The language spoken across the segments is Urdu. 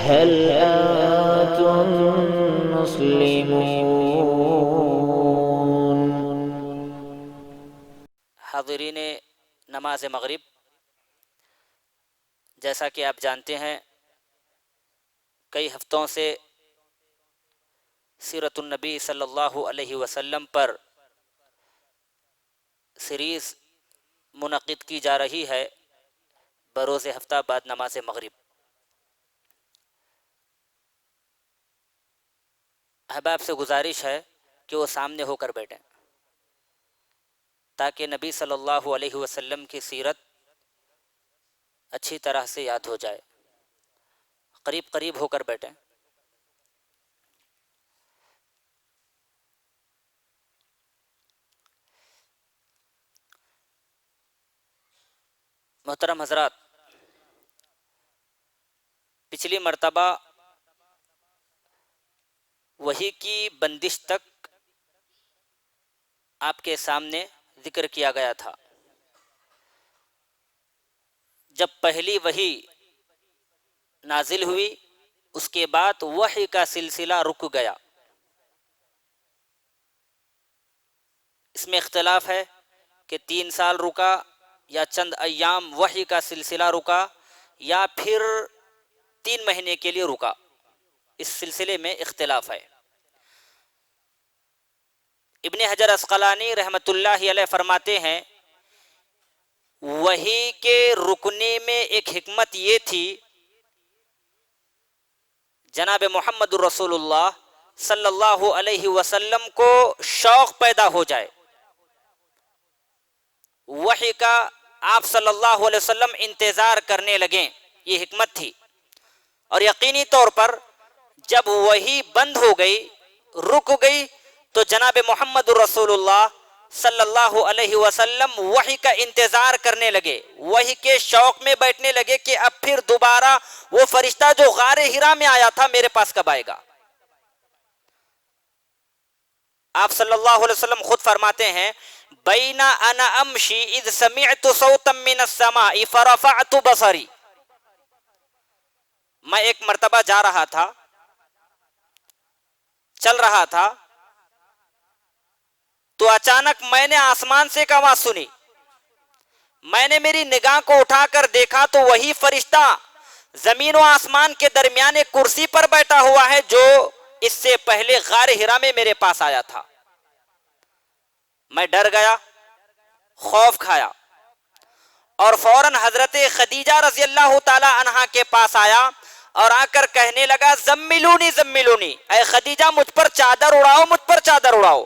هل أنتم مسلمون؟ حاضرین نماز مغرب، جیسا کہ آپ جانتے ہیں کئی ہفتوں سے سیرت النبی صلی اللہ علیہ وسلم پر سیریز منعقد کی جا رہی ہے بروز ہفتہ بعد نماز مغرب۔ احباب سے گزارش ہے کہ وہ سامنے ہو کر بیٹھیں تاکہ نبی صلی اللہ علیہ وسلم کی سیرت اچھی طرح سے یاد ہو جائے۔ قریب قریب ہو کر بیٹھیں۔ محترم حضرات، پچھلی مرتبہ وحی کی بندش تک آپ کے سامنے ذکر کیا گیا تھا۔ جب پہلی وحی نازل ہوئی اس کے بعد وحی کا سلسلہ رک گیا۔ اس میں اختلاف ہے کہ 3 سال رکا یا چند ایام وحی کا سلسلہ رکا یا پھر 3 مہینے کے لیے رکا، اس سلسلے میں اختلاف ہے۔ ابن حجر عسقلانی رحمۃ اللہ علیہ فرماتے ہیں وحی کے رکنے میں ایک حکمت یہ تھی جناب محمد الرسول اللہ صلی اللہ علیہ وسلم کو شوق پیدا ہو جائے، وحی کا آپ صلی اللہ علیہ وسلم انتظار کرنے لگیں، یہ حکمت تھی۔ اور یقینی طور پر جب وحی بند ہو گئی، رک گئی، تو جناب محمد الرسول اللہ صلی اللہ علیہ وسلم وحی کا انتظار کرنے لگے، وحی کے شوق میں بیٹھنے لگے کہ اب پھر دوبارہ وہ فرشتہ جو غار ہرا میں آیا تھا میرے پاس کب آئے گا۔ آپ صلی اللہ علیہ وسلم خود فرماتے ہیں بین انا امشی اذ سمعت صوتا من السماء فرفعت بصری، میں ایک مرتبہ جا رہا تھا، چل رہا تھا، تو اچانک میں نے آسمان سے ایک آواز سنی، میں نے میری نگاہ کو اٹھا کر دیکھا تو وہی فرشتہ زمین و آسمان کے درمیان ایک کرسی پر بیٹھا ہوا ہے جو اس سے پہلے غار ہرا میں میرے پاس آیا تھا۔ میں ڈر گیا، خوف کھایا، اور فوراً حضرت خدیجہ رضی اللہ تعالی عنہا کے پاس آیا اور آ کر کہنے لگا زملونی زملونی، اے خدیجہ مجھ پر چادر اڑاؤ، مجھ پر چادر اڑاؤ۔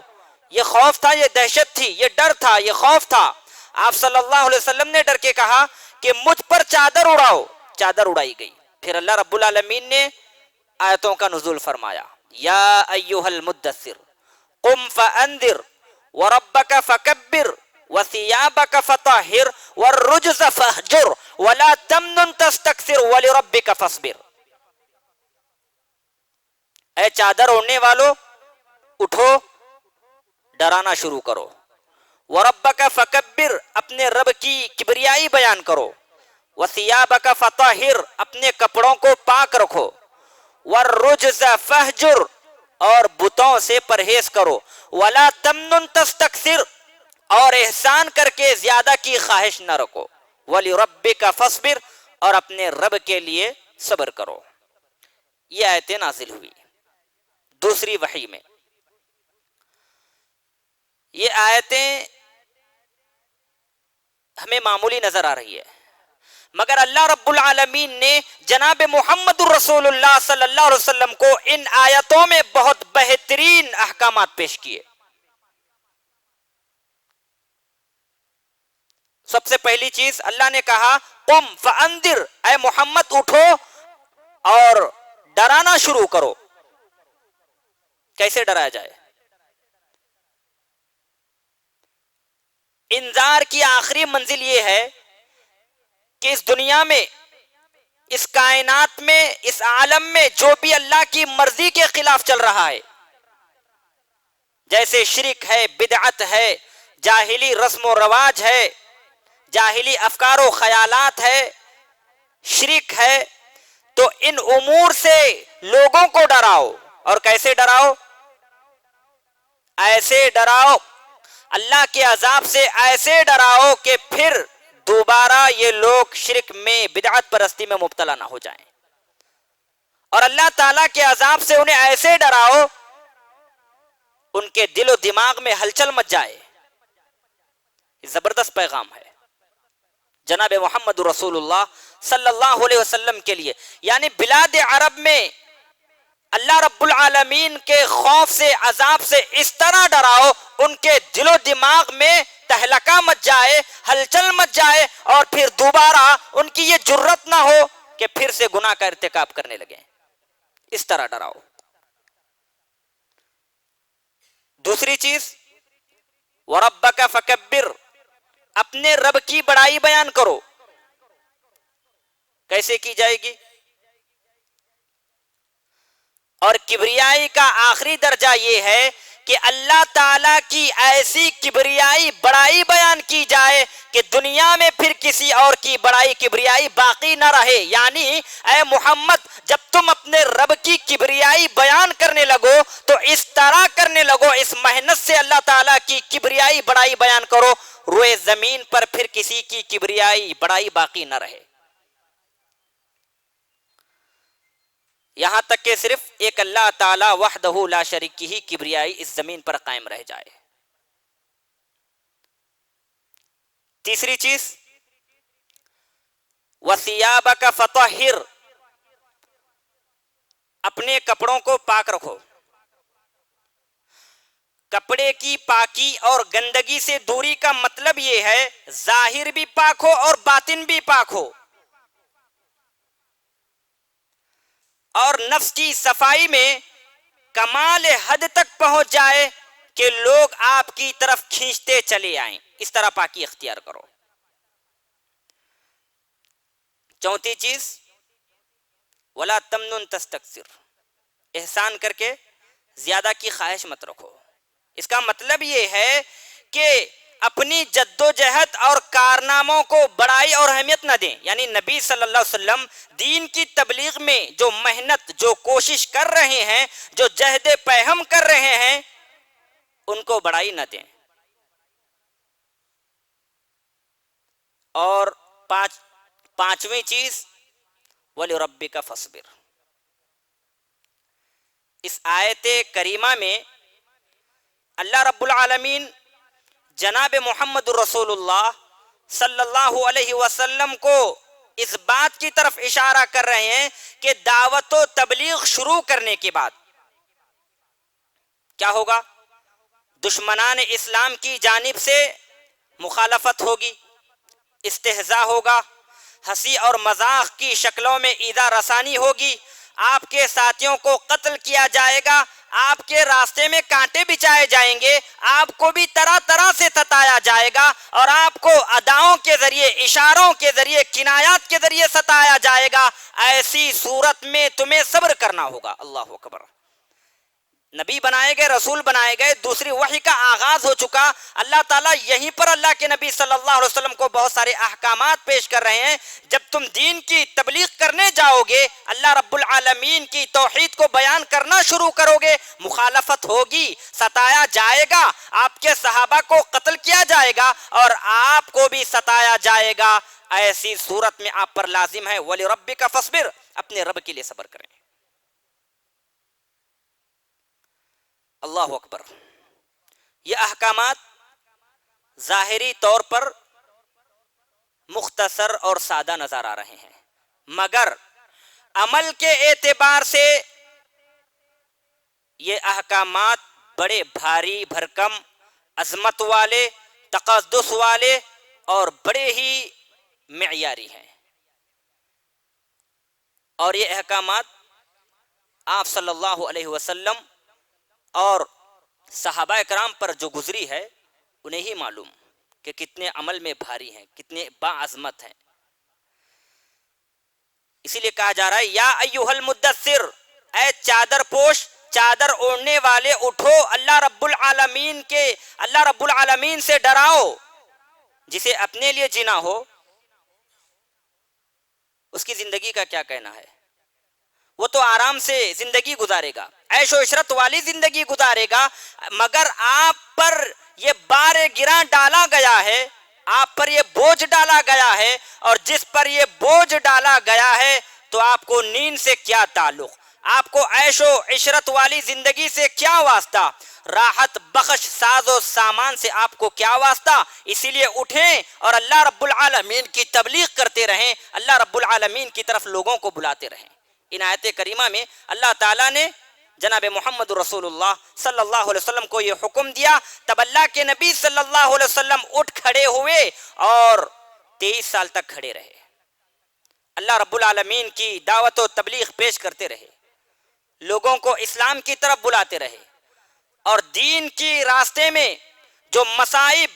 یہ خوف تھا، یہ دہشت تھی، یہ ڈر تھا، یہ خوف تھا۔ آپ صلی اللہ علیہ وسلم نے ڈر کے کہا کہ مجھ پر چادر اڑاؤ، چادر اڑائی گئی۔ پھر اللہ رب العالمین نے آیتوں کا نزول فرمایا، یا ایھا المدثر قم فانذر وربک فکبر وثیابک فطہر والرجز فاہجر ولا تمنن تستکثر ولربک فاصبر۔ اے چادر اوڑھنے والو، اٹھو، ڈرانا شروع کرو۔ وَرَبَّكَ فَكَبِّرْ، اپنے رب کی کبریائی بیان کرو۔ وَثِيَابَكَ فَطَهِّرْ، اپنے کپڑوں کو پاک رکھو۔ وَالرُّجْزَ فَاهْجُرْ، اور بتوں سے پرہیز کرو۔ وَلَا تَمْنُنْ تَسْتَكْثِرْ، اور احسان کر کے زیادہ کی خواہش نہ رکھو۔ وَلِرَبِّكَ فَاصْبِرْ، اور اپنے رب کے لیے صبر کرو۔ یہ آیتیں نازل ہوئی دوسری وحی میں۔ یہ آیتیں ہمیں معمولی نظر آ رہی ہے، مگر اللہ رب العالمین نے جناب محمد الرسول اللہ صلی اللہ علیہ وسلم کو ان آیتوں میں بہت بہترین احکامات پیش کیے۔ سب سے پہلی چیز اللہ نے کہا قم فانذر، اے محمد اٹھو اور ڈرانا شروع کرو۔ کیسے ڈرایا جائے؟ انذار کی آخری منزل یہ ہے کہ اس دنیا میں، اس کائنات میں، اس عالم میں جو بھی اللہ کی مرضی کے خلاف چل رہا ہے، جیسے شرک ہے، بدعت ہے، جاہلی رسم و رواج ہے، جاہلی افکار و خیالات ہے، شرک ہے، تو ان امور سے لوگوں کو ڈراؤ. اور کیسے ڈراؤ؟ ایسے ڈراؤ، اللہ کے عذاب سے ایسے ڈراؤ کہ پھر دوبارہ یہ لوگ شرک میں، بدعت پرستی میں مبتلا نہ ہو جائیں. اور اللہ تعالیٰ کے عذاب سے انہیں ایسے ڈراؤ ان کے دل و دماغ میں ہلچل مچ جائے. یہ زبردست پیغام ہے جناب محمد رسول اللہ صلی اللہ علیہ وسلم کے لیے. یعنی بلاد عرب میں اللہ رب العالمین کے خوف سے، عذاب سے اس طرح ڈراؤ ان کے دل و دماغ میں تہلکہ مچ جائے، ہلچل مچ جائے، اور پھر دوبارہ ان کی یہ جرت نہ ہو کہ پھر سے گناہ کا ارتکاب کرنے لگیں. اس طرح ڈراؤ. دوسری چیز، وَرَبَّكَ فَكَبِّرْ، اپنے رب کی بڑائی بیان کرو. کیسے کی جائے گی؟ اور کبریائی کا آخری درجہ یہ ہے کہ اللہ تعالیٰ کی ایسی کبریائی بڑائی بیان کی جائے کہ دنیا میں پھر کسی اور کی بڑائی کبریائی باقی نہ رہے. یعنی اے محمد جب تم اپنے رب کی کبریائی بیان کرنے لگو تو اس طرح کرنے لگو، اس محنت سے اللہ تعالیٰ کی کبریائی بڑائی بیان کرو، روئے زمین پر پھر کسی کی کبریائی بڑائی باقی نہ رہے. یہاں تک کہ صرف ایک اللہ تعالی وحدہ لا شریک کی ہی کبریائی اس زمین پر قائم رہ جائے. تیسری چیز، وَثِيَابَكَ فَطَهِّرْ، اپنے کپڑوں کو پاک رکھو. کپڑے کی پاکی اور گندگی سے دوری کا مطلب یہ ہے ظاہر بھی پاک ہو اور باطن بھی پاک ہو، اور نفس کی صفائی میں کمال حد تک پہنچ جائے کہ لوگ آپ کی طرف کھینچتے چلے آئیں. اس طرح پاکی اختیار کرو. چوتھی چیز، وَلَا تَمْنُن تَسْتَكْثِرْ، احسان کر کے زیادہ کی خواہش مت رکھو. اس کا مطلب یہ ہے کہ اپنی جد و جہد اور کارناموں کو بڑائی اور اہمیت نہ دیں. یعنی نبی صلی اللہ علیہ وسلم دین کی تبلیغ میں جو محنت، جو کوشش کر رہے ہیں، جو جہد پیہم کر رہے ہیں، ان کو بڑائی نہ دیں. اور پانچویں چیز، وَلِرَبِّكَ فَاصْبِرْ. اس آیت کریمہ میں اللہ رب العالمین جناب محمد رسول اللہ صلی اللہ علیہ وسلم کو اس بات کی طرف اشارہ کر رہے ہیں کہ دعوت و تبلیغ شروع کرنے کے بعد کیا ہوگا؟ دشمنان اسلام کی جانب سے مخالفت ہوگی، استہزاء ہوگا، ہنسی اور مذاق کی شکلوں میں ایذا رسانی ہوگی، آپ کے ساتھیوں کو قتل کیا جائے گا، آپ کے راستے میں کانٹے بچھائے جائیں گے، آپ کو بھی طرح طرح سے ستایا جائے گا، اور آپ کو اداؤں کے ذریعے، اشاروں کے ذریعے، کنایات کے ذریعے ستایا جائے گا. ایسی صورت میں تمہیں صبر کرنا ہوگا. اللہ اکبر. نبی بنائے گئے، رسول بنائے گئے، دوسری وحی کا آغاز ہو چکا. اللہ تعالیٰ یہیں پر اللہ کے نبی صلی اللہ علیہ وسلم کو بہت سارے احکامات پیش کر رہے ہیں. جب تم دین کی تبلیغ کرنے جاؤ گے، اللہ رب العالمین کی توحید کو بیان کرنا شروع کرو گے، مخالفت ہوگی، ستایا جائے گا، آپ کے صحابہ کو قتل کیا جائے گا اور آپ کو بھی ستایا جائے گا. ایسی صورت میں آپ پر لازم ہے وَلِرَبِّكَ فَاصْبِرْ، اپنے رب کے لیے صبر کریں. اللہ اکبر. یہ احکامات ظاہری طور پر مختصر اور سادہ نظر آ رہے ہیں، مگر عمل کے اعتبار سے یہ احکامات بڑے بھاری بھرکم، عظمت والے، تقدس والے اور بڑے ہی معیاری ہیں. اور یہ احکامات آپ صلی اللہ علیہ وسلم اور صحابہ کرام پر جو گزری ہے انہیں ہی معلوم کہ کتنے عمل میں بھاری ہیں، کتنے باعظمت ہیں. اسی لیے کہا جا رہا ہے یا ایھا المدثر، اے چادر پوش، چادر اوڑھنے والے، اٹھو، اللہ رب العالمین سے ڈراؤ. جسے اپنے لیے جینا ہو اس کی زندگی کا کیا کہنا ہے؟ وہ تو آرام سے زندگی گزارے گا، عیش و عشرت والی زندگی گزارے گا، مگر آپ پر یہ بار گراں ڈالا گیا ہے، آپ پر یہ بوجھ ڈالا گیا ہے، اور جس پر یہ بوجھ ڈالا گیا ہے تو آپ کو نیند سے کیا تعلق، آپ کو عیش و عشرت والی زندگی سے کیا واسطہ، راحت بخش ساز و سامان سے آپ کو کیا واسطہ؟ اسی لیے اٹھیں اور اللہ رب العالمین کی تبلیغ کرتے رہیں، اللہ رب العالمین کی طرف لوگوں کو بلاتے رہیں۔ ان آیت کریمہ میں اللہ تعالیٰ نے جناب محمد رسول اللہ صلی اللہ علیہ وسلم کو یہ حکم دیا، تب اللہ کے نبی صلی اللہ علیہ وسلم اٹھ کھڑے ہوئے اور 23 سال تک کھڑے رہے، اللہ رب العالمین کی دعوت و تبلیغ پیش کرتے رہے، لوگوں کو اسلام کی طرف بلاتے رہے، اور دین کی راستے میں جو مصائب،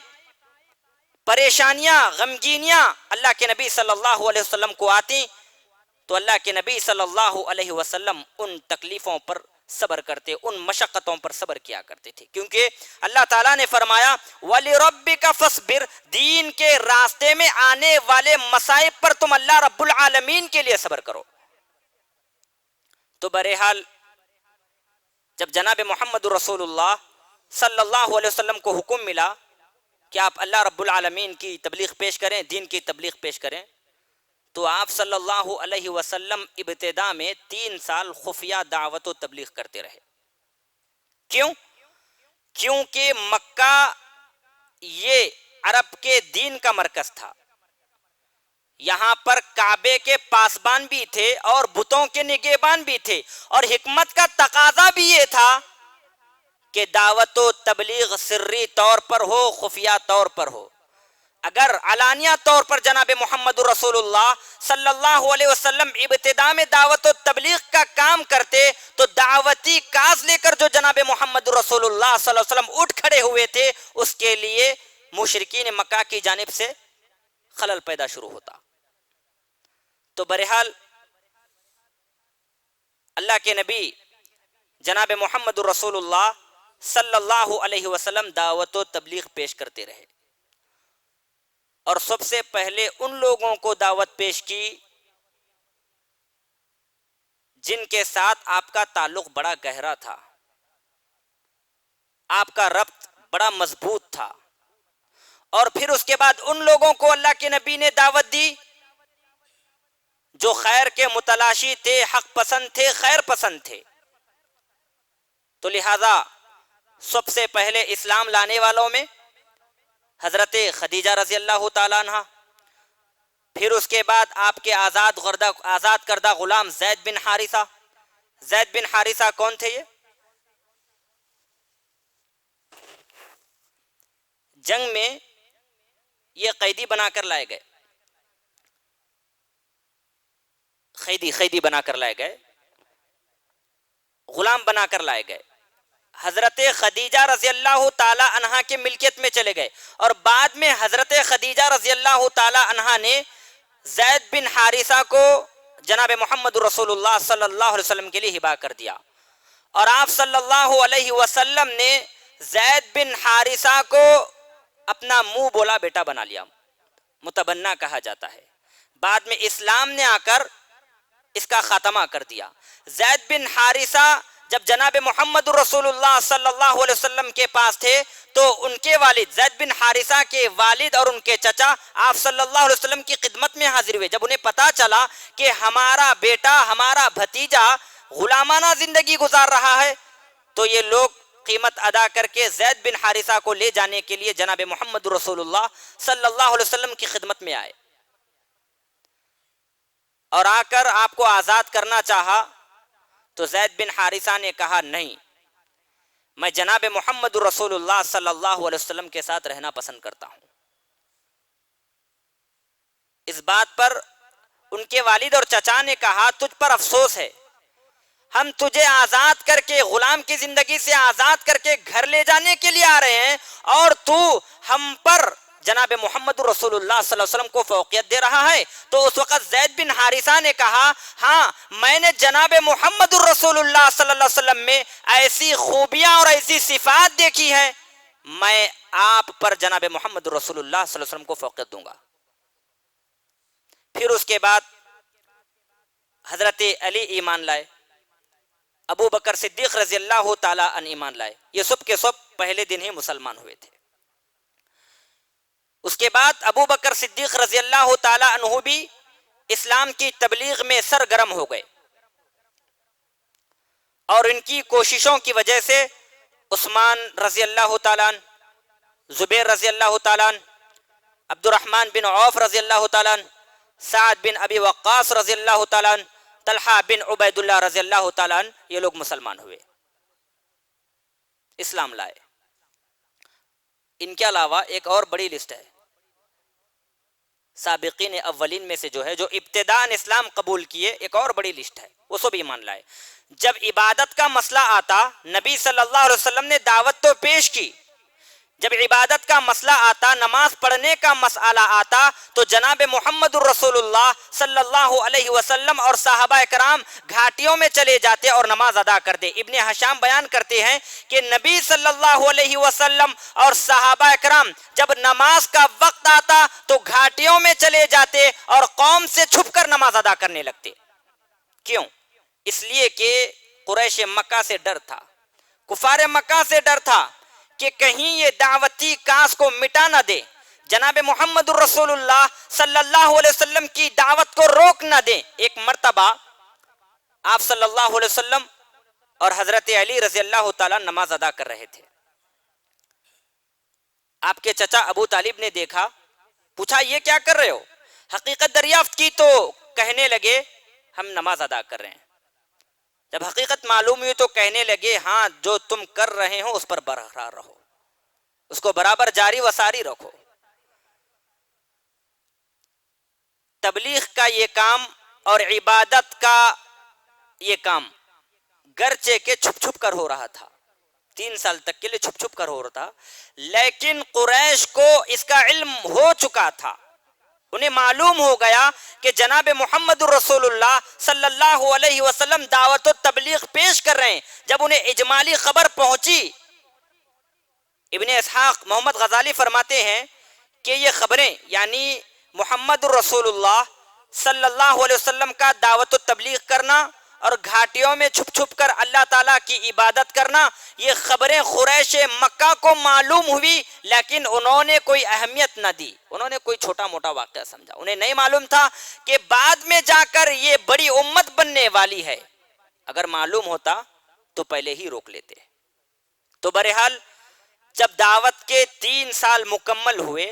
پریشانیاں، غمگینیاں اللہ کے نبی صلی اللہ علیہ وسلم کو آتی تو اللہ کے نبی صلی اللہ علیہ وسلم ان تکلیفوں پر صبر کرتے، ان مشقتوں پر صبر کیا کرتے تھے، کیونکہ اللہ تعالیٰ نے فرمایا وَلِرَبِّكَ فَاصْبِرْ، دین کے راستے میں آنے والے مصائب پر تم اللہ رب العالمین کے لیے صبر کرو۔ تو بہرحال جب جناب محمد رسول اللہ صلی اللہ علیہ وسلم کو حکم ملا کہ آپ اللہ رب العالمین کی تبلیغ پیش کریں، دین کی تبلیغ پیش کریں، تو آپ صلی اللہ علیہ وسلم ابتدا میں 3 سال خفیہ دعوت و تبلیغ کرتے رہے۔ کیوں؟ کیونکہ مکہ یہ عرب کے دین کا مرکز تھا، یہاں پر کعبے کے پاسبان بھی تھے اور بتوں کے نگہبان بھی تھے، اور حکمت کا تقاضا بھی یہ تھا کہ دعوت و تبلیغ سری طور پر ہو، خفیہ طور پر ہو۔ اگر علانیہ طور پر جناب محمد رسول اللہ صلی اللہ علیہ وسلم ابتدا میں دعوت و تبلیغ کا کام کرتے تو دعوتی کاز لے کر جو جناب محمد رسول اللہ صلی اللہ علیہ وسلم اٹھ کھڑے ہوئے تھے، اس کے لیے مشرکین مکہ کی جانب سے خلل پیدا شروع ہوتا۔ تو بہرحال اللہ کے نبی جناب محمد رسول اللہ صلی اللہ علیہ وسلم دعوت و تبلیغ پیش کرتے رہے، اور سب سے پہلے ان لوگوں کو دعوت پیش کی جن کے ساتھ آپ کا تعلق بڑا گہرا تھا، آپ کا ربط بڑا مضبوط تھا، اور پھر اس کے بعد ان لوگوں کو اللہ کے نبی نے دعوت دی جو خیر کے متلاشی تھے، حق پسند تھے، خیر پسند تھے۔ تو لہذا سب سے پہلے اسلام لانے والوں میں حضرت خدیجہ رضی اللہ تعالیٰ عنہ، پھر اس کے بعد آپ کے آزاد کردہ غلام زید بن حارثہ۔ زید بن حارثہ کون تھے؟ یہ جنگ میں یہ قیدی بنا کر لائے گئے، قیدی بنا کر لائے گئے، غلام بنا کر لائے گئے، حضرت خدیجہ رضی اللہ تعالی عنہا کے ملکیت میں چلے گئے، اور بعد میں حضرت خدیجہ رضی اللہ تعالی عنہا نے زید بن حارثہ کو جناب محمد رسول اللہ صلی اللہ علیہ وسلم کے لیے ہبا کر دیا، اور آپ صلی اللہ علیہ وسلم نے زید بن حارثہ کو اپنا منہ بولا بیٹا بنا لیا، متبنہ کہا جاتا ہے۔ بعد میں اسلام نے آ کر اس کا خاتمہ کر دیا۔ زید بن حارثہ جب جناب محمد رسول اللہ صلی اللہ علیہ وسلم کے پاس تھے تو ان کے والد زید بن حارثہ کے والد اور ان کے چچا آپ صلی اللہ علیہ وسلم کی خدمت میں حاضر ہوئے۔ جب انہیں پتا چلا کہ ہمارا بیٹا، ہمارا بھتیجا غلامانہ زندگی گزار رہا ہے، تو یہ لوگ قیمت ادا کر کے زید بن حارثہ کو لے جانے کے لیے جناب محمد رسول اللہ صلی اللہ علیہ وسلم کی خدمت میں آئے، اور آ کر آپ کو آزاد کرنا چاہا تو زید بن حارثہ نے کہا نہیں، میں جناب محمد رسول اللہ صلی اللہ علیہ وسلم کے ساتھ رہنا پسند کرتا ہوں۔ اس بات پر ان کے والد اور چچا نے کہا تجھ پر افسوس ہے، ہم تجھے آزاد کر کے، غلام کی زندگی سے آزاد کر کے گھر لے جانے کے لیے آ رہے ہیں، اور تو ہم پر جناب محمد رسول اللہ صلی اللہ علیہ وسلم کو فوقیت دے رہا ہے۔ تو اس وقت زید بن حارثہ نے کہا ہاں، میں نے جناب محمد رسول اللہ صلی اللہ علیہ وسلم میں ایسی خوبیاں اور ایسی صفات دیکھی ہے، میں آپ پر جناب محمد رسول اللہ صلی اللہ علیہ وسلم کو فوقیت دوں گا۔ پھر اس کے بعد حضرت علی ایمان لائے، ابو بکر صدیق رضی اللہ تعالی عنہ ایمان لائے. یہ سب کے سب پہلے دن ہی مسلمان ہوئے تھے. اس کے بعد ابو بکر صدیق رضی اللہ تعالی عنہ بھی اسلام کی تبلیغ میں سرگرم ہو گئے, اور ان کی کوششوں کی وجہ سے عثمان رضی اللہ تعالیٰ عنہ, زبیر رضی اللہ تعالیٰ عنہ, عبد الرحمن بن عوف رضی اللہ تعالیٰ عنہ, سعد بن ابی وقاص رضی اللہ تعالیٰ عنہ, طلحہ بن عبید اللہ رضی اللہ تعالیٰ عنہ, یہ لوگ مسلمان ہوئے, اسلام لائے. ان کے علاوہ ایک اور بڑی لسٹ ہے سابقین اولین میں سے جو ہے, جو ابتداءً اسلام قبول کیے, ایک اور بڑی لسٹ ہے, وہ سب ایمان لائے. جب عبادت کا مسئلہ آتا, نبی صلی اللہ علیہ وسلم نے دعوت تو پیش کی, جب عبادت کا مسئلہ آتا, نماز پڑھنے کا مسئلہ آتا, تو جناب محمد الرسول اللہ صلی اللہ علیہ وسلم اور صحابہ کرام گھاٹیوں میں چلے جاتے اور نماز ادا کرتے. ابن حشام بیان کرتے ہیں کہ نبی صلی اللہ علیہ وسلم اور صحابہ کرام جب نماز کا وقت آتا تو گھاٹیوں میں چلے جاتے اور قوم سے چھپ کر نماز ادا کرنے لگتے. کیوں؟ اس لیے کہ قریش مکہ سے ڈر تھا, کفار مکہ سے ڈر تھا کہ کہیں یہ دعوتی کاس کو مٹا نہ دے, جناب محمد الرسول اللہ صلی اللہ علیہ وسلم کی دعوت کو روک نہ دیں. ایک مرتبہ آپ صلی اللہ علیہ وسلم اور حضرت علی رضی اللہ تعالیٰ نماز ادا کر رہے تھے. آپ کے چچا ابو طالب نے دیکھا, پوچھا یہ کیا کر رہے ہو؟ حقیقت دریافت کی تو کہنے لگے ہم نماز ادا کر رہے ہیں. جب حقیقت معلوم ہوئی تو کہنے لگے ہاں جو تم کر رہے ہو اس پر برقرار رہو, اس کو برابر جاری و ساری رکھو. تبلیغ کا یہ کام اور عبادت کا یہ کام گرچہ کہ چھپ چھپ کر ہو رہا تھا, 3 سال تک کے لیے چھپ چھپ کر ہو رہا تھا, لیکن قریش کو اس کا علم ہو چکا تھا. انہیں معلوم ہو گیا کہ جناب محمد الرسول اللہ صلی اللہ علیہ وسلم دعوت و تبلیغ پیش کر رہے ہیں. جب انہیں اجمالی خبر پہنچی, ابن اسحاق محمد غزالی فرماتے ہیں کہ یہ خبریں یعنی محمد الرسول اللہ صلی اللہ علیہ وسلم کا دعوت و تبلیغ کرنا اور گھاٹیوں میں چھپ چھپ کر اللہ تعالیٰ کی عبادت کرنا, یہ خبریں قریش مکہ کو معلوم ہوئی, لیکن انہوں نے کوئی اہمیت نہ دی, انہوں نے کوئی چھوٹا موٹا واقعہ سمجھا. انہیں نہیں معلوم تھا کہ بعد میں جا کر یہ بڑی امت بننے والی ہے. اگر معلوم ہوتا تو پہلے ہی روک لیتے. تو بہرحال جب دعوت کے 3 سال مکمل ہوئے,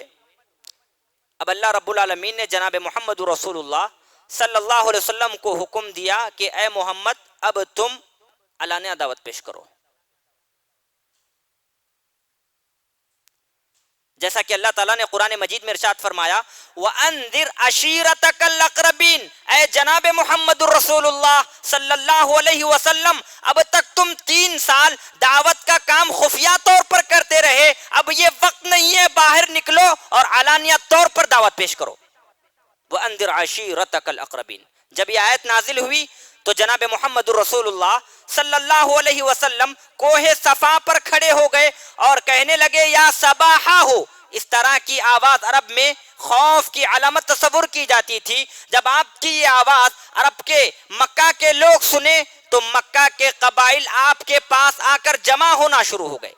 اب اللہ رب العالمین نے جناب محمد رسول اللہ صلی اللہ علیہ وسلم کو حکم دیا کہ اے محمد اب تم علانیہ دعوت پیش کرو. جیسا کہ اللہ تعالیٰ نے قرآن مجید میں ارشاد فرمایا وَأَنذِرْ عَشِيرَتَكَ الْأَقْرَبِينَ, اے جناب محمد الرسول اللہ صلی اللہ علیہ وسلم اب تک تم 3 سال دعوت کا کام خفیہ طور پر کرتے رہے, اب یہ وقت نہیں ہے, باہر نکلو اور علانیہ طور پر دعوت پیش کرو. وَأَنذِرْ عَشِيرَتَكَ الْأَقْرَبِينَ, جب یہ آیت نازل ہوئی تو جناب محمد الرسول اللہ صلی اللہ علیہ وسلم کوہ صفا پر کھڑے ہو گئے اور کہنے لگے یا صباحا ہو. اس طرح کی آواز عرب میں خوف کی علامت تصور کی جاتی تھی. جب آپ کی یہ آواز عرب کے مکہ کے لوگ سنے تو مکہ کے قبائل آپ کے پاس آ کر جمع ہونا شروع ہو گئے.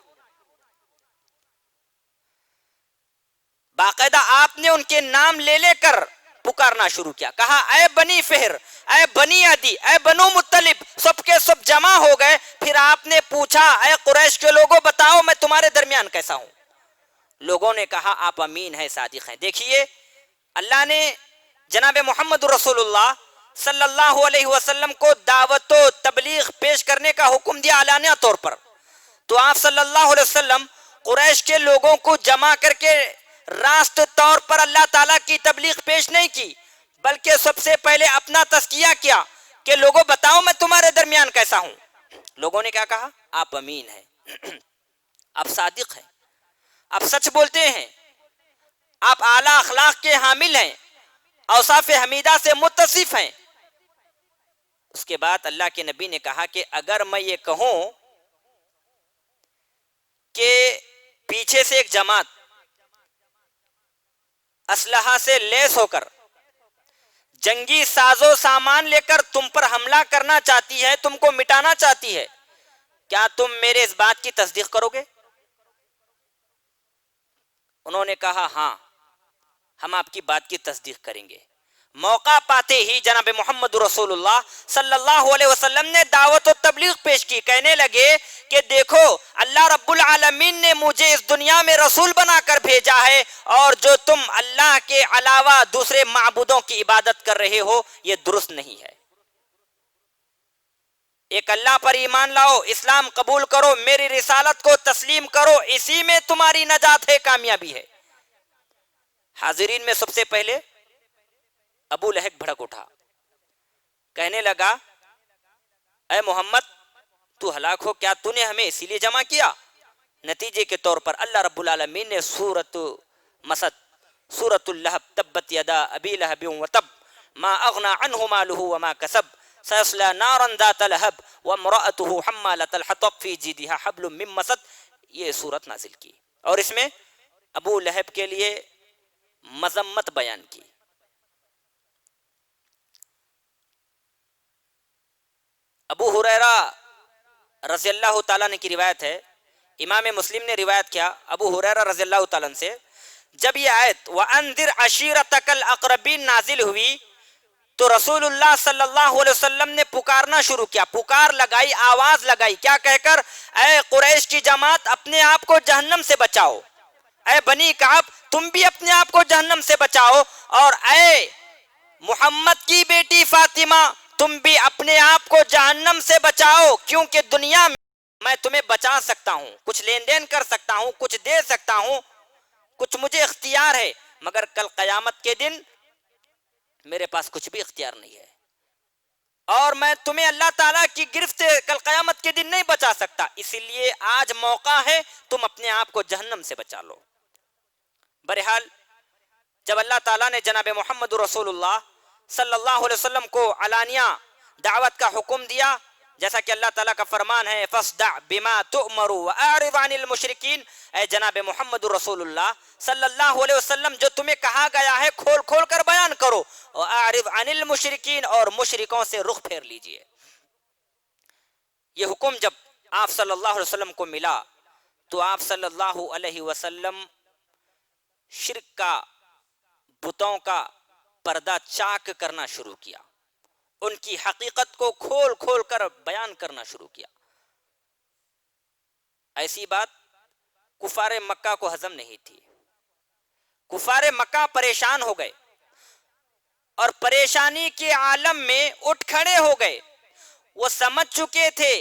باقاعدہ آپ نے ان کے نام لے لے کر پکارنا شروع کیا, کہا اے بنی فہر, اے بنی عدی, اے بنو مطلب, سب کے سب جمع ہو گئے. پھر آپ نے پوچھا اے قریش کے لوگوں بتاؤ میں تمہارے درمیان کیسا ہوں. لوگوں نے کہا آپ امین ہیں, صادق ہیں. دیکھیے اللہ نے جناب محمد رسول اللہ صلی اللہ علیہ وسلم کو دعوت و تبلیغ پیش کرنے کا حکم دیا علانیہ طور پر, تو آپ صلی اللہ علیہ وسلم قریش کے لوگوں کو جمع کر کے راست طور پر اللہ تعالیٰ کی تبلیغ پیش نہیں کی, بلکہ سب سے پہلے اپنا تزکیہ کیا کہ لوگوں بتاؤ میں تمہارے درمیان کیسا ہوں. لوگوں نے کیا کہا؟ آپ امین ہیں, آپ صادق ہیں, آپ سچ بولتے ہیں, آپ اعلیٰ اخلاق کے حامل ہیں, اوصاف حمیدہ سے متصف ہیں. اس کے بعد اللہ کے نبی نے کہا کہ اگر میں یہ کہوں کہ پیچھے سے ایک جماعت اسلحہ سے لیس ہو کر جنگی سازو سامان لے کر تم پر حملہ کرنا چاہتی ہے، تم کو مٹانا چاہتی ہے، کیا تم میرے اس بات کی تصدیق کرو گے؟ انہوں نے کہا ہاں، ہم آپ کی بات کی تصدیق کریں گے۔ موقع پاتے ہی جناب محمد رسول اللہ صلی اللہ علیہ وسلم نے دعوت و تبلیغ پیش کی، کہنے لگے کہ دیکھو اللہ رب العالمین نے مجھے اس دنیا میں رسول بنا کر بھیجا ہے، اور جو تم اللہ کے علاوہ دوسرے معبودوں کی عبادت کر رہے ہو یہ درست نہیں ہے۔ ایک اللہ پر ایمان لاؤ، اسلام قبول کرو، میری رسالت کو تسلیم کرو، اسی میں تمہاری نجات ہے، کامیابی ہے۔ حاضرین میں سب سے پہلے ابو لہب بھڑک اٹھا، کہنے لگا اے محمد تو ہلاک ہو، کیا تو نے ہمیں اسی لیے جمع کیا؟ نتیجے کے طور پر اللہ رب العالمین نے سورۃ مسد، سورۃ اللہب، تبت یدا ابی لہب وتب ما اغنى عنہ مالہ وما کسب سیصلی نارا ذات لہب وامرأته حمالۃ الحطب فی جیدها حبل من مسد، یہ سورت نازل کی اور اس میں ابو لہب کے لیے مذمت بیان کی۔ ابو ہریرہ رضی اللہ تعالیٰ نے کی روایت ہے، امام مسلم نے روایت کیا ابو ہریرہ رضی اللہ تعالیٰ سے، جب یہ آیت وَأَنذِرْ عَشِيرَتَكَ الْأَقْرَبِينَ نازل ہوئی تو رسول اللہ صلی اللہ علیہ وسلم نے پکارنا شروع کیا، پکار لگائی، آواز لگائی، کیا کہہ کر؟ اے قریش کی جماعت اپنے آپ کو جہنم سے بچاؤ، اے بنی کعب تم بھی اپنے آپ کو جہنم سے بچاؤ، اور اے محمد کی بیٹی فاطمہ تم بھی اپنے آپ کو جہنم سے بچاؤ، کیونکہ دنیا میں تمہیں بچا سکتا ہوں، کچھ لین دین کر سکتا ہوں، کچھ دے سکتا ہوں، کچھ مجھے اختیار ہے، مگر کل قیامت کے دن میرے پاس کچھ بھی اختیار نہیں ہے، اور میں تمہیں اللہ تعالیٰ کی گرفت سے کل قیامت کے دن نہیں بچا سکتا، اسی لیے آج موقع ہے تم اپنے آپ کو جہنم سے بچا لو۔ بہرحال جب اللہ تعالیٰ نے جناب محمد رسول اللہ صلی اللہ علیہ وسلم کو علانیہ دعوت کا حکم دیا، جیسا کہ اللہ تعالیٰ کا فرمان ہے فَاصْدَعْ بِمَا تُؤْمَرُ وَأَعْرِضْ عَنِ الْمُشْرِكِينَ، اے جناب محمد رسول اللہ صلی اللہ علیہ وسلم جو تمہیں کہا گیا ہے کھول کھول کر بیان کرو، وَأَعْرِضْ عَنِ الْمُشْرِكِينَ اور مشرکوں سے رخ پھیر لیجئے۔ یہ حکم جب آپ صلی اللہ علیہ وسلم کو ملا تو آپ صلی اللہ علیہ وسلم شرک کا، بتوں کا پردہ چاک کرنا شروع کیا، ان کی حقیقت کو کھول کھول کر بیان کرنا شروع کیا۔ ایسی بات کفار مکہ کو ہضم نہیں تھی، کفار مکہ پریشان ہو گئے اور پریشانی کے عالم میں اٹھ کھڑے ہو گئے، وہ سمجھ چکے تھے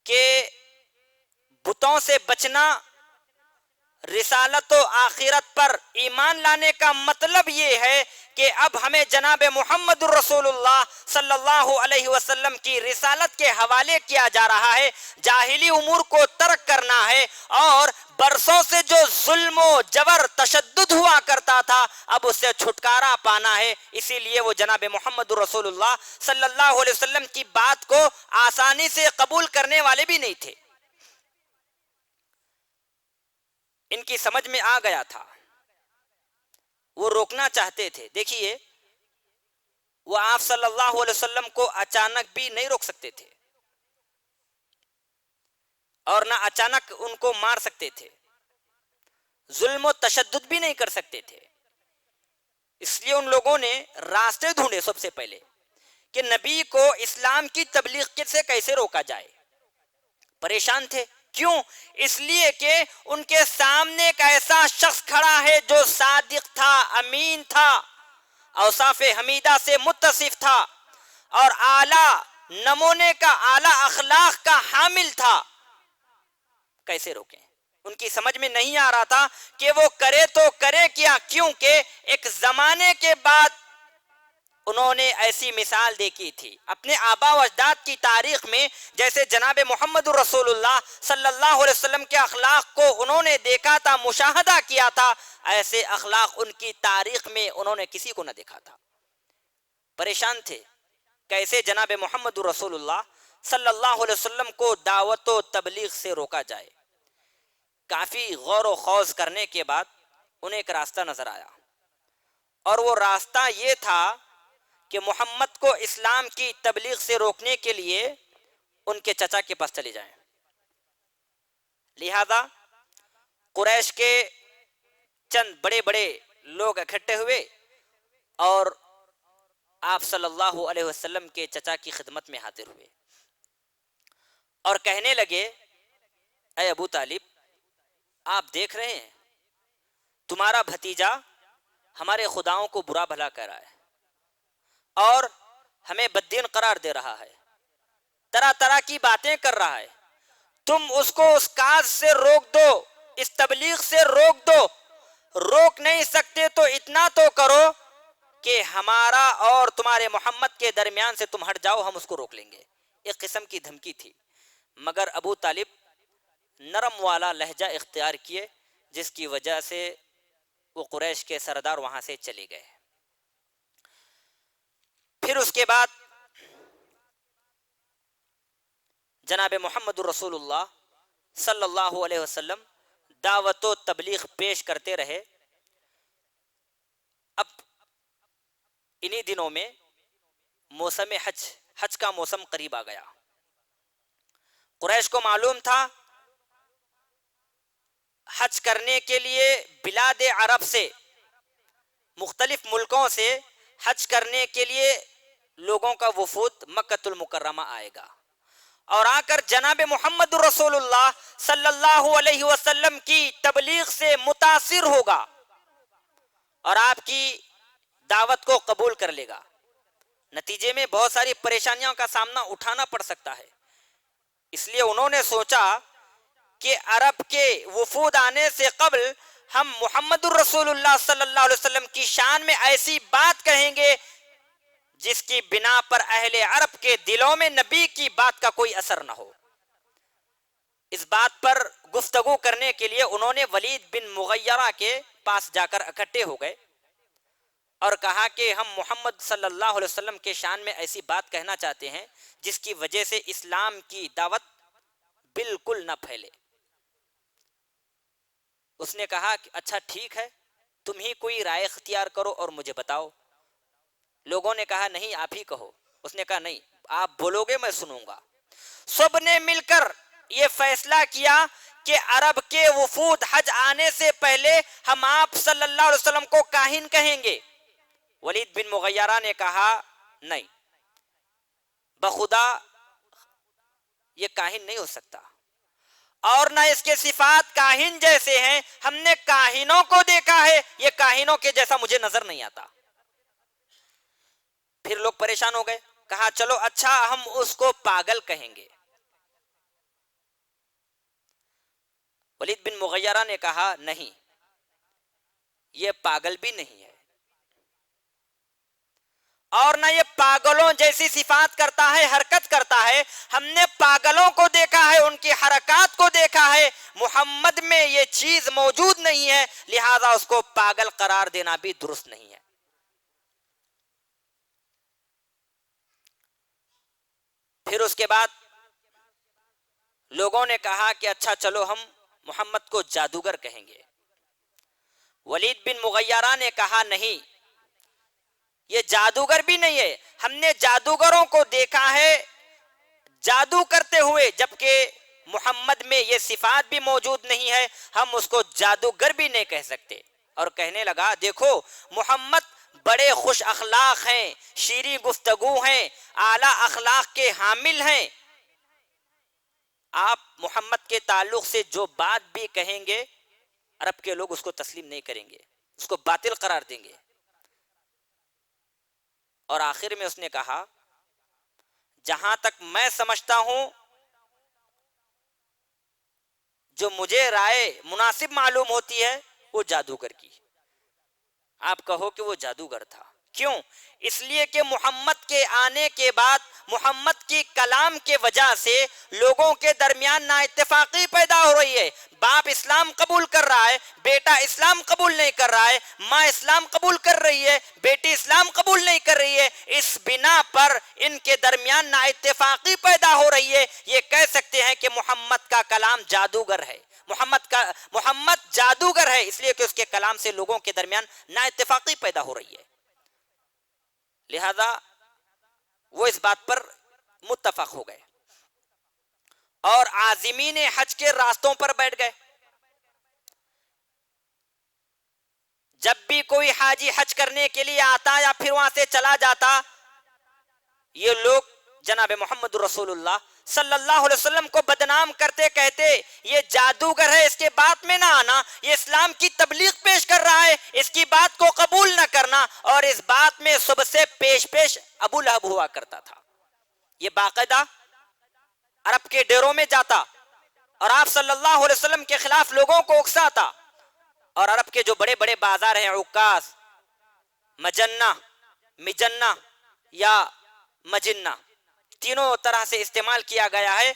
کہ بتوں سے بچنا، رسالت و آخرت پر ایمان لانے کا مطلب یہ ہے کہ اب ہمیں جناب محمد رسول اللہ صلی اللہ علیہ وسلم کی رسالت کے حوالے کیا جا رہا ہے، جاہلی امور کو ترک کرنا ہے، اور برسوں سے جو ظلم و جبر تشدد ہوا کرتا تھا اب اس سے چھٹکارا پانا ہے۔ اسی لیے وہ جناب محمد رسول اللہ صلی اللہ علیہ وسلم کی بات کو آسانی سے قبول کرنے والے بھی نہیں تھے، ان کی سمجھ میں آ گیا تھا، وہ روکنا چاہتے تھے۔ دیکھیے وہ آپ صلی اللہ علیہ وسلم کو اچانک بھی نہیں روک سکتے تھے اور نہ اچانک ان کو مار سکتے تھے، ظلم و تشدد بھی نہیں کر سکتے تھے، اس لیے ان لوگوں نے راستے ڈھونڈے سب سے پہلے کہ نبی کو اسلام کی تبلیغ سے کیسے روکا جائے۔ پریشان تھے، کیوں؟ اس لیے کہ ان کے سامنے ایک ایسا شخص کھڑا ہے جو صادق تھا، امین تھا، اوصاف حمیدہ سے متصف تھا اور اعلی نمونے کا، اعلی اخلاق کا حامل تھا۔ کیسے روکیں؟ ان کی سمجھ میں نہیں آ رہا تھا کہ وہ کرے تو کرے کیا، کیونکہ ایک زمانے کے بعد انہوں نے ایسی مثال دیکھی تھی اپنے آبا و اجداد کی تاریخ میں، جیسے جناب محمد رسول اللہ صلی اللہ علیہ وسلم کے اخلاق کو انہوں نے دیکھا تھا، مشاہدہ کیا تھا، ایسے اخلاق ان کی تاریخ میں انہوں نے کسی کو نہ دیکھا تھا۔ پریشان تھے کیسے جناب محمد رسول اللہ صلی اللہ علیہ وسلم کو دعوت و تبلیغ سے روکا جائے۔ کافی غور و خوض کرنے کے بعد انہیں ایک راستہ نظر آیا، اور وہ راستہ یہ تھا کہ محمد کو اسلام کی تبلیغ سے روکنے کے لیے ان کے چچا کے پاس چلے جائیں. لہذا قریش کے چند بڑے بڑے لوگ اکٹھے ہوئے اور آپ صلی اللہ علیہ وسلم کے چچا کی خدمت میں حاضر ہوئے اور کہنے لگے اے ابو طالب، آپ دیکھ رہے ہیں تمہارا بھتیجا ہمارے خداؤں کو برا بھلا کہہ رہا ہے اور ہمیں بددین قرار دے رہا ہے، طرح طرح کی باتیں کر رہا ہے. تم اس کو اس کاج سے روک دو، اس تبلیغ سے روک دو. روک نہیں سکتے تو اتنا تو کرو کہ ہمارا اور تمہارے محمد کے درمیان سے تم ہٹ جاؤ، ہم اس کو روک لیں گے. ایک قسم کی دھمکی تھی. مگر ابو طالب نرم والا لہجہ اختیار کیے، جس کی وجہ سے وہ قریش کے سردار وہاں سے چلے گئے. پھر اس کے بعد جناب محمد رسول اللہ صلی اللہ علیہ وسلم دعوت و تبلیغ پیش کرتے رہے. اب انہی دنوں میں موسم حج کا موسم قریب آ گیا. قریش کو معلوم تھا حج کرنے کے لیے بلاد عرب سے، مختلف ملکوں سے حج کرنے کے لیے لوگوں کا وفود مکۃ المکرمہ آئے گا اور آ کر جناب محمد رسول اللہ صلی اللہ علیہ وسلم کی تبلیغ سے متاثر ہوگا اور آپ کی دعوت کو قبول کر لے گا. نتیجے میں بہت ساری پریشانیوں کا سامنا اٹھانا پڑ سکتا ہے. اس لیے انہوں نے سوچا کہ عرب کے وفود آنے سے قبل ہم محمد الرسول اللہ صلی اللہ علیہ وسلم کی شان میں ایسی بات کہیں گے جس کی بنا پر اہل عرب کے دلوں میں نبی کی بات کا کوئی اثر نہ ہو. اس بات پر گفتگو کرنے کے لیے انہوں نے ولید بن مغیرہ کے پاس جا کر اکٹھے ہو گئے اور کہا کہ ہم محمد صلی اللہ علیہ وسلم کے شان میں ایسی بات کہنا چاہتے ہیں جس کی وجہ سے اسلام کی دعوت بالکل نہ پھیلے. اس نے کہا کہ اچھا ٹھیک ہے، تم ہی کوئی رائے اختیار کرو اور مجھے بتاؤ. لوگوں نے کہا نہیں آپ ہی کہو. اس نے کہا نہیں، آپ بولو گے میں سنوں گا. سب نے مل کر یہ فیصلہ کیا کہ عرب کے وفود حج آنے سے پہلے ہم آپ صلی اللہ علیہ وسلم کو کاہن کہیں گے. ولید بن مغیرہ نے کہا نہیں، بخدا یہ کاہن نہیں ہو سکتا اور نہ اس کے صفات کاہن جیسے ہیں. ہم نے کاہنوں کو دیکھا ہے، یہ کاہنوں کے جیسا مجھے نظر نہیں آتا. پھر لوگ پریشان ہو گئے. کہا چلو اچھا ہم اس کو پاگل کہیں گے. ولید بن مغیرہ نے کہا نہیں، یہ پاگل بھی نہیں ہے اور نہ یہ پاگلوں جیسی صفات کرتا ہے، حرکت کرتا ہے. ہم نے پاگلوں کو دیکھا ہے، ان کی حرکات کو دیکھا ہے. محمد میں یہ چیز موجود نہیں ہے، لہذا اس کو پاگل قرار دینا بھی درست نہیں ہے. پھر اس کے بعد لوگوں نے کہا کہ اچھا چلو ہم محمد کو جادوگر کہیں گے. ولید بن مغیرہ نے کہا نہیں، یہ جادوگر بھی نہیں ہے. ہم نے جادوگروں کو دیکھا ہے جادو کرتے ہوئے، جبکہ محمد میں یہ صفات بھی موجود نہیں ہے، ہم اس کو جادوگر بھی نہیں کہہ سکتے. اور کہنے لگا دیکھو محمد بڑے خوش اخلاق ہیں، شیریں گفتگو ہیں، اعلیٰ اخلاق کے حامل ہیں. آپ محمد کے تعلق سے جو بات بھی کہیں گے عرب کے لوگ اس کو تسلیم نہیں کریں گے، اس کو باطل قرار دیں گے. اور آخر میں اس نے کہا جہاں تک میں سمجھتا ہوں، جو مجھے رائے مناسب معلوم ہوتی ہے وہ جادوگر کی. آپ کہو کہ وہ جادوگر تھا. کیوں؟ اس لیے کہ محمد کے آنے کے بعد محمد کی کلام کے وجہ سے لوگوں کے درمیان نا اتفاقی پیدا ہو رہی ہے. باپ اسلام قبول کر رہا ہے، بیٹا اسلام قبول نہیں کر رہا ہے، ماں اسلام قبول کر رہی ہے، بیٹی اسلام قبول نہیں کر رہی ہے. اس بنا پر ان کے درمیان نا اتفاقی پیدا ہو رہی ہے. یہ کہہ سکتے ہیں کہ محمد کا کلام جادوگر ہے. محمد جادوگر ہے اس لیے کہ اس کے کلام سے لوگوں کے درمیان نا اتفاقی پیدا ہو رہی ہے. لہذا وہ اس بات پر متفق ہو گئے اور عازمین حج کے راستوں پر بیٹھ گئے. جب بھی کوئی حاجی حج کرنے کے لیے آتا یا پھر وہاں سے چلا جاتا، یہ لوگ جناب محمد رسول اللہ صلی اللہ علیہ وسلم کو بدنام کرتے، کہتے یہ جادوگر ہے، اس کے بات میں نہ آنا، یہ اسلام کی تبلیغ پیش کر رہا ہے، اس کی بات کو قبول نہ کرنا. اور اس بات میں سب سے پیش ابو لہب ہوا کرتا تھا. یہ باقاعدہ عرب کے ڈیروں میں جاتا اور آپ صلی اللہ علیہ وسلم کے خلاف لوگوں کو اکساتا. اور عرب کے جو بڑے بڑے بازار ہیں، عکاظ، مجنہ یا مجنہ، تینوں طرح سے استعمال کیا گیا ہے.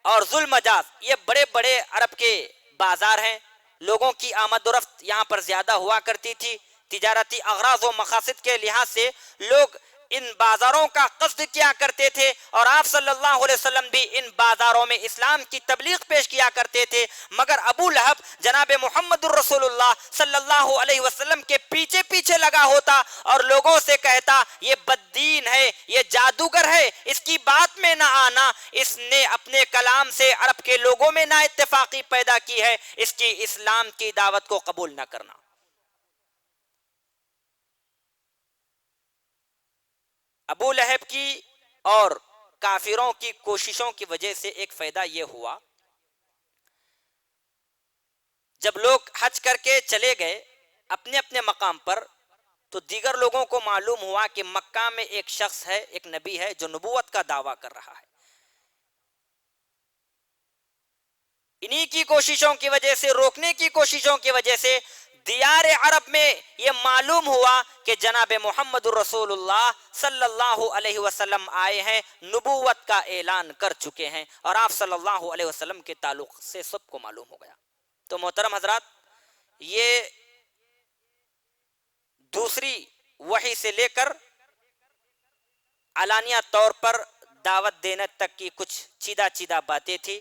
اور ظلم مجاز، یہ بڑے بڑے عرب کے بازار ہیں. لوگوں کی آمد و رفت یہاں پر زیادہ ہوا کرتی تھی. تجارتی اغراض و مقاصد کے لحاظ سے لوگ ان بازاروں کا قصد کیا کرتے تھے اور آپ صلی اللہ علیہ وسلم بھی ان بازاروں میں اسلام کی تبلیغ پیش کیا کرتے تھے. مگر ابو لہب جناب محمد الرسول اللہ صلی اللہ علیہ وسلم کے پیچھے پیچھے لگا ہوتا اور لوگوں سے کہتا یہ بددین ہے، یہ جادوگر ہے، اس کی بات میں نہ آنا. اس نے اپنے کلام سے عرب کے لوگوں میں نا اتفاقی پیدا کی ہے، اس کی اسلام کی دعوت کو قبول نہ کرنا. ابو لہب کی اور کافروں کی کوششوں کی وجہ سے ایک فائدہ یہ ہوا، جب لوگ حج کر کے چلے گئے اپنے اپنے مقام پر تو دیگر لوگوں کو معلوم ہوا کہ مکہ میں ایک شخص ہے، ایک نبی ہے جو نبوت کا دعویٰ کر رہا ہے. انہی کی کوششوں کی وجہ سے، روکنے کی کوششوں کی وجہ سے دیار عرب میں یہ معلوم ہوا کہ جناب محمد رسول اللہ صلی اللہ علیہ وسلم آئے ہیں، نبوت کا اعلان کر چکے ہیں، اور آپ صلی اللہ علیہ وسلم کے تعلق سے سب کو معلوم ہو گیا. تو محترم حضرات، یہ دوسری وحی سے لے کر علانیہ طور پر دعوت دینے تک کی کچھ چیدہ باتیں تھی.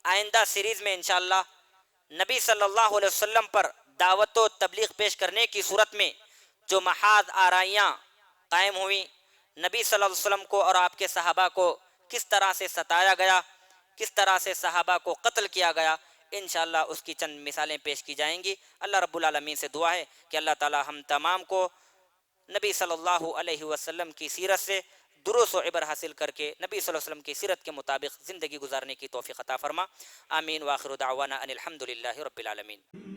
آئندہ سیریز میں انشاءاللہ نبی صلی اللہ علیہ وسلم پر دعوت و تبلیغ پیش کرنے کی صورت میں جو محاذ آرائیاں قائم ہوئیں، نبی صلی اللہ علیہ وسلم کو اور آپ کے صحابہ کو کس طرح سے ستایا گیا، کس طرح سے صحابہ کو قتل کیا گیا، انشاءاللہ اس کی چند مثالیں پیش کی جائیں گی. اللہ رب العالمین سے دعا ہے کہ اللہ تعالی ہم تمام کو نبی صلی اللہ علیہ وسلم کی سیرت سے دروس و عبر حاصل کر کے نبی صلی اللہ علیہ وسلم کی سیرت کے مطابق زندگی گزارنے کی توفیق عطا فرما. آمین. وآخر دعوانا ان الحمدللہ رب العالمین.